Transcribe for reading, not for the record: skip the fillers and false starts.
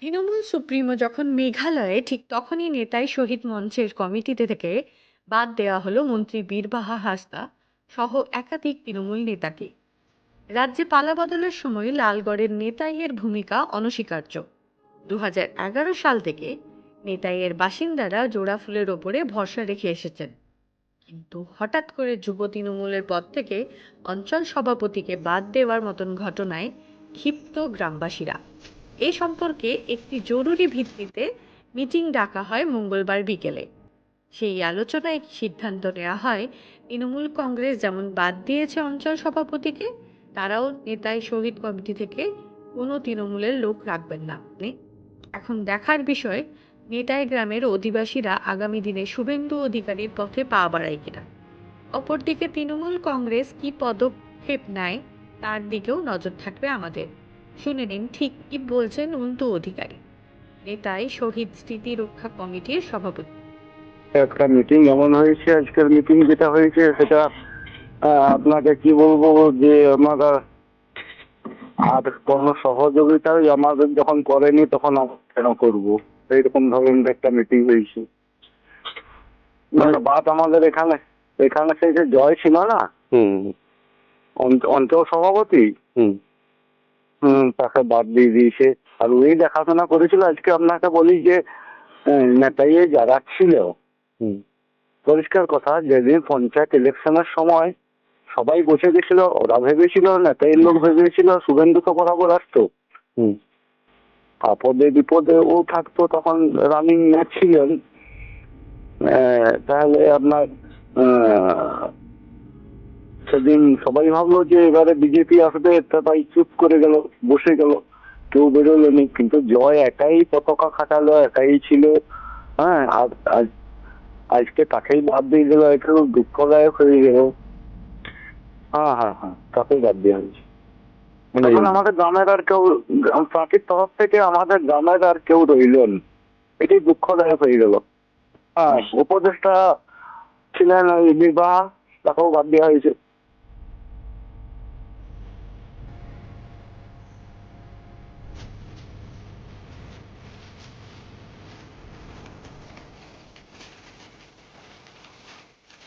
Trinamool supremo যখন মেঘালয়ে ঠিক তখনই নেতাই শহীদ মঞ্চের কমিটিতে থেকে বাদ দেওয়া হলো মন্ত্রী বীরবাহা হাসদা সহ একাধিক তৃণমূল নেতাকে। রাজ্যে পালাবদলের সময় লালগড়ের নেতাইয়ের ভূমিকা অনস্বীকার্য। 2011 সাল থেকে নেতাইয়ের বাসিন্দারা জোড়া ফুলের ওপরে ভরসা রেখে এসেছেন, কিন্তু হঠাৎ করে যুব তৃণমূলের পদ থেকে অঞ্চল সভাপতিকে বাদ দেওয়ার মতন ঘটনায় ক্ষিপ্ত গ্রামবাসীরা। এই সম্পর্কে একটি জরুরি ভিত্তিতে মিটিং ডাকা হয় মঙ্গলবার বিকেলে। সেই আলোচনায় সিদ্ধান্ত নেওয়া হয় তৃণমূল কংগ্রেস যেমন বাদ দিয়েছে অঞ্চল সভাপতিকে, তারাও নেতাই শহীদ কমিটি থেকে কোনো তৃণমূলের লোক রাখবেন না। এখন দেখার বিষয় নেতাই গ্রামের অধিবাসীরা আগামী দিনে শুভেন্দু অধিকারীর পথে পা বাড়ায় কিনা। অপরদিকে তৃণমূল কংগ্রেস কি পদক্ষেপ নেয় তার দিকেও নজর থাকবে আমাদের। শুনে নিন ঠিক কি বলছেন অন্তু অধিকারী, নেতাই শহীদ স্মৃতি রক্ষা কমিটির সভাপতি। একটা মিটিং এমন হয়েছে, আজকের মিটিং যেটা হয়েছে সেটা আপনাকে কি বলবো যে আমরা আর কোনো সহযোগিতাই আমাদের যখন করেনি তখন আমরা কেন করবো, এইরকম ধরনের একটা মিটিং হয়েছে। মানে বাদ আমাদের এখানে এখানে সেই যে জয় ছিল না, অঞ্চল সভাপতি, তাকে বাদ দিয়ে দিয়েছে। আর ওই দেখাশোনা করেছিল। আজকে আপনাকে বলি যে নেতাই যারা ছিল, পরিষ্কার কথা, যেদিন পঞ্চায়েত ইলেকশনের সময় সবাই বসে গেছিল, ওরা ভেবেছিল, নেতাই লোক ভেবেছিল শুভেন্দুকে বরাবর আসতো, আপদে বিপদে ও থাকতো, তখন রানিং ম্যাচ ছিলেন। তাহলে আপনার সেদিন সবাই ভাবলো যে এবারে বিজেপি আসবে, তাই চুপ করে গেল, বসে গেল, কেউ বেরোলেনি। কিন্তু জয় একাই পতাকা খাটালো, একাই ছিল। হ্যাঁ, আর আজকে তাকেই বাদ দিয়ে দিল, একটু দুঃখদায়ক হয়ে গেল। হ্যাঁ হ্যাঁ হ্যাঁ, তাকেই বাদ দেওয়া হয়েছে। এখন আমাদের গ্রামের আর কেউ, পার্টির তরফ থেকে আমাদের গ্রামের আর কেউ রইলেন, এটাই দুঃখদায়ক হয়ে গেল। হ্যাঁ, উপদেষ্টা ছিলেন ওই বিবাহ, তাকেও বাদ দেওয়া হয়েছে।